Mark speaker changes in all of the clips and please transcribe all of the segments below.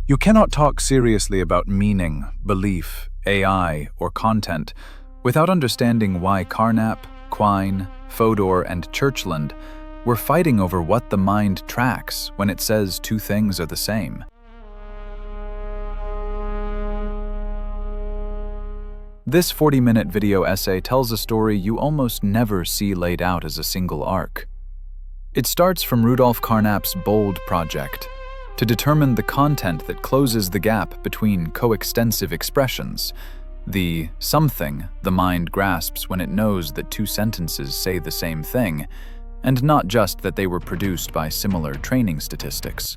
Speaker 1: You cannot talk seriously about meaning, belief, AI, or content without understanding why Carnap, Quine, Fodor, and Churchland were fighting over what the mind tracks when it says two things are the same. This 40-minute video essay tells a story you almost never see laid out as a single arc. It starts from Rudolf Carnap's bold project to determine the content that closes the gap between coextensive expressions, the something the mind grasps when it knows that two sentences say the same thing, and not just that they were produced by similar training statistics.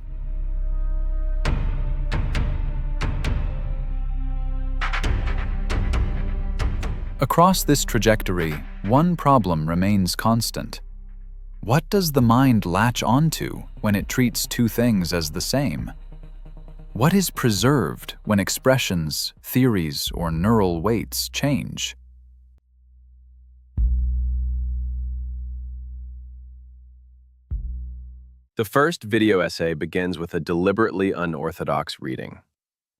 Speaker 1: Across this trajectory, one problem remains constant. What does the mind latch onto when it treats two things as the same? What is preserved when expressions, theories, or neural weights change?
Speaker 2: The first video essay begins with a deliberately unorthodox reading,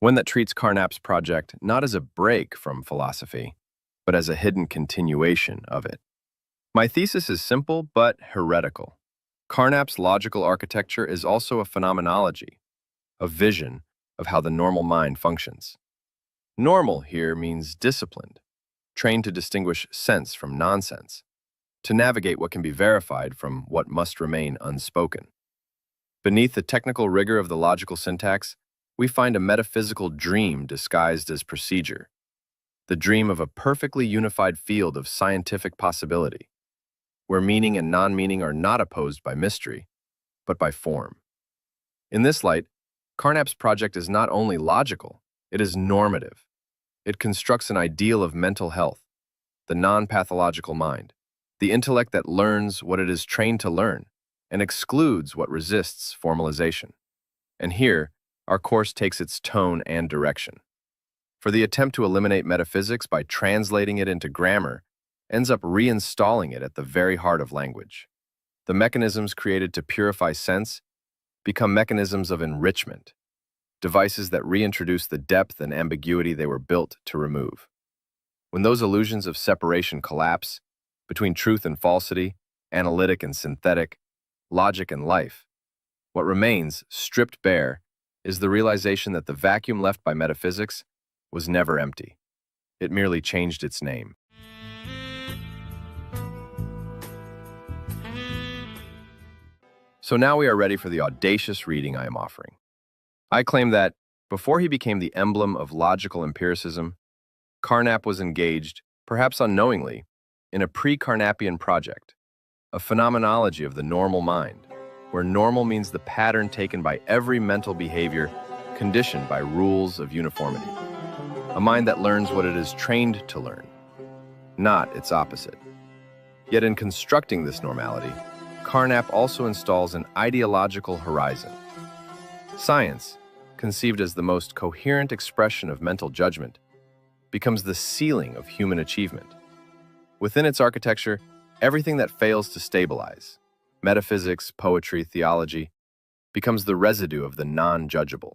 Speaker 2: one that treats Carnap's project not as a break from philosophy, but as a hidden continuation of it. My thesis is simple but heretical. Carnap's logical architecture is also a phenomenology, a vision of how the normal mind functions. Normal here means disciplined, trained to distinguish sense from nonsense, to navigate what can be verified from what must remain unspoken. Beneath the technical rigor of the logical syntax, we find a metaphysical dream disguised as procedure, the dream of a perfectly unified field of scientific possibility, where meaning and non-meaning are not opposed by mystery, but by form. In this light, Carnap's project is not only logical, it is normative. It constructs an ideal of mental health, the non-pathological mind, the intellect that learns what it is trained to learn and excludes what resists formalization. And here, our course takes its tone and direction. For the attempt to eliminate metaphysics by translating it into grammar ends up reinstalling it at the very heart of language. The mechanisms created to purify sense become mechanisms of enrichment, devices that reintroduce the depth and ambiguity they were built to remove. When those illusions of separation collapse between truth and falsity, analytic and synthetic, logic and life, what remains, stripped bare, is the realization that the vacuum left by metaphysics was never empty. It merely changed its name. So now we are ready for the audacious reading I am offering. I claim that, before he became the emblem of logical empiricism, Carnap was engaged, perhaps unknowingly, in a pre-Carnapian project, a phenomenology of the normal mind, where normal means the pattern taken by every mental behavior conditioned by rules of uniformity. A mind that learns what it is trained to learn, not its opposite. Yet in constructing this normality, Carnap also installs an ideological horizon. Science, conceived as the most coherent expression of mental judgment, becomes the ceiling of human achievement. Within its architecture, everything that fails to stabilize, metaphysics, poetry, theology, becomes the residue of the non-judgeable.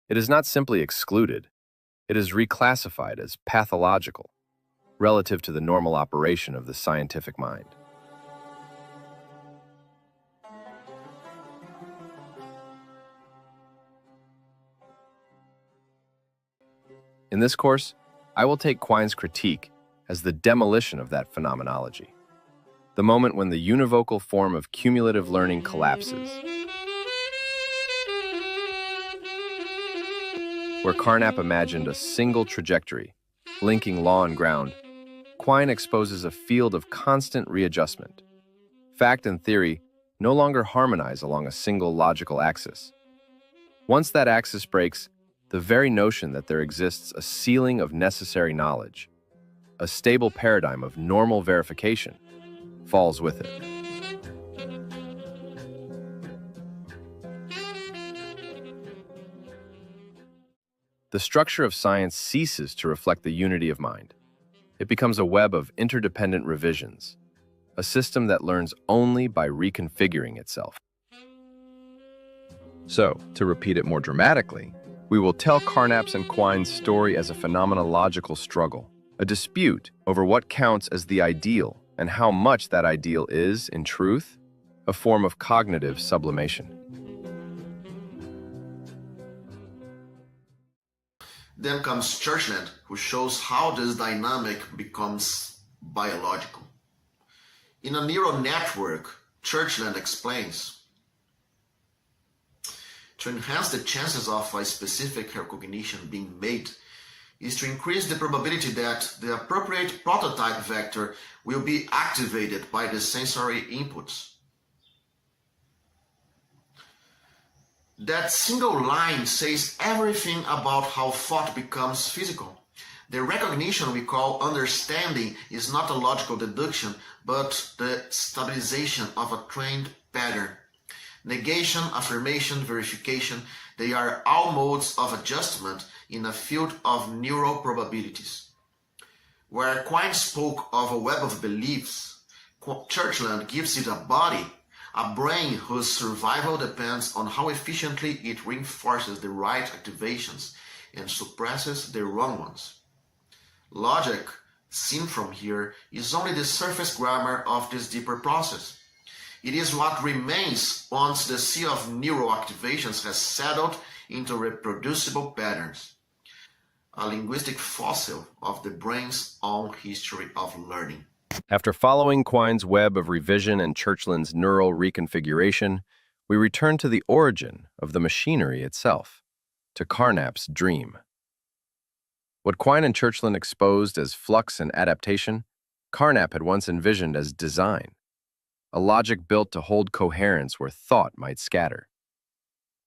Speaker 2: It is not simply excluded, it is reclassified as pathological, relative to the normal operation of the scientific mind. In this course, I will take Quine's critique as the demolition of that phenomenology, the moment when the univocal form of cumulative learning collapses. Where Carnap imagined a single trajectory, linking law and ground, Quine exposes a field of constant readjustment. Fact and theory no longer harmonize along a single logical axis. Once that axis breaks, the very notion that there exists a ceiling of necessary knowledge, a stable paradigm of normal verification, falls with it. The structure of science ceases to reflect the unity of mind. It becomes a web of interdependent revisions, a system that learns only by reconfiguring itself. So, to repeat it more dramatically, We will tell Carnap's and Quine's story as a phenomenological struggle, a dispute over what counts as the ideal and how much that ideal is, in truth, a form of cognitive sublimation.
Speaker 3: Then comes Churchland, who shows how this dynamic becomes biological. In a neural network, Churchland explains, to enhance the chances of a specific recognition being made is to increase the probability that the appropriate prototype vector will be activated by the sensory inputs. That single line says everything about how thought becomes physical. The recognition we call understanding is not a logical deduction, but the stabilization of a trained pattern. Negation, affirmation, verification, they are all modes of adjustment in a field of neural probabilities. Where Quine spoke of a web of beliefs, Churchland gives it a body, a brain whose survival depends on how efficiently it reinforces the right activations and suppresses the wrong ones. Logic, seen from here, is only the surface grammar of this deeper process. It is what remains once the sea of neural activations has settled into reproducible patterns. A linguistic fossil of the brain's own history of learning.
Speaker 2: After following Quine's web of revision and Churchland's neural reconfiguration, we return to the origin of the machinery itself, to Carnap's dream. What Quine and Churchland exposed as flux and adaptation, Carnap had once envisioned as design, a logic built to hold coherence where thought might scatter.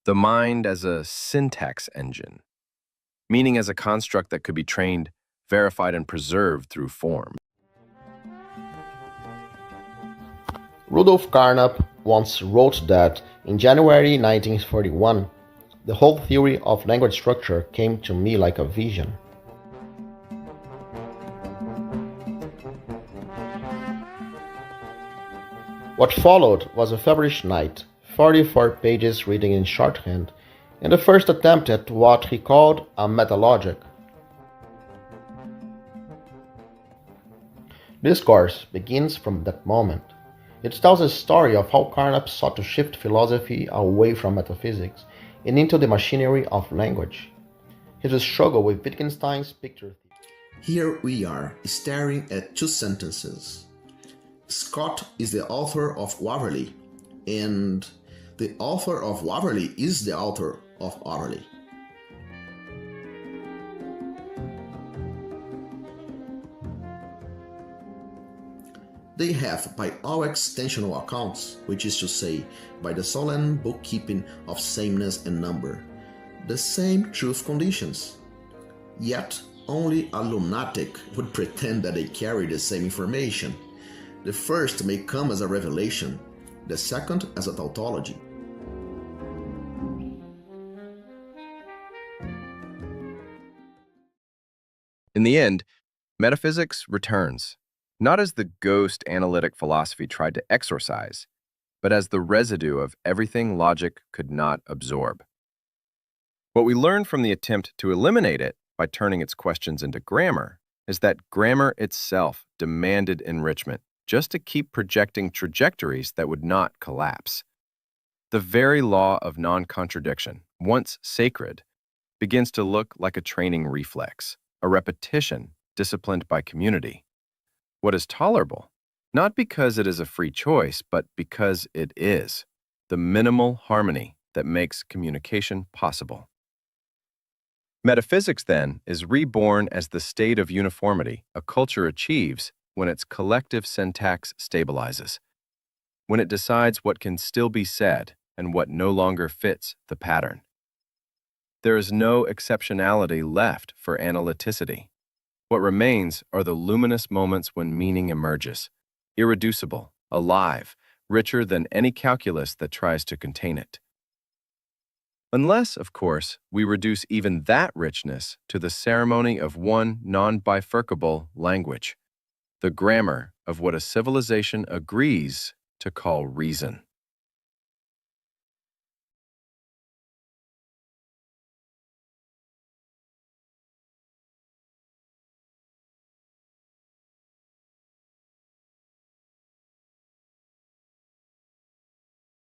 Speaker 2: The mind as a syntax engine, meaning as a construct that could be trained, verified, and preserved through form.
Speaker 4: Rudolf Carnap once wrote that in January 1941, the whole theory of language structure came to me like a vision. What followed was a feverish night, 44 pages reading in shorthand, and the first attempt at what he called a metalogic. This course begins from that moment. It tells a story of how Carnap sought to shift philosophy away from metaphysics and into the machinery of language. His struggle with Wittgenstein's picture theory.
Speaker 3: Here we are, staring at two sentences. Scott is the author of Waverly, and the author of Waverly is the author of Waverly. They have, by all extensional accounts, which is to say, by the solemn bookkeeping of sameness and number, the same truth conditions. Yet, only a lunatic would pretend that they carry the same information. The first may come as a revelation, the second as a tautology.
Speaker 2: In the end, metaphysics returns, not as the ghost analytic philosophy tried to exorcise, but as the residue of everything logic could not absorb. What we learn from the attempt to eliminate it by turning its questions into grammar is that grammar itself demanded enrichment just to keep projecting trajectories that would not collapse. The very law of non-contradiction, once sacred, begins to look like a training reflex, a repetition disciplined by community. What is tolerable, not because it is a free choice, but because it is, the minimal harmony that makes communication possible. Metaphysics, then, is reborn as the state of uniformity a culture achieves when its collective syntax stabilizes, when it decides what can still be said and what no longer fits the pattern. There is no exceptionality left for analyticity. What remains are the luminous moments when meaning emerges, irreducible, alive, richer than any calculus that tries to contain it. Unless, of course, we reduce even that richness to the ceremony of one non-bifurcable language, the grammar of what a civilization agrees to call reason.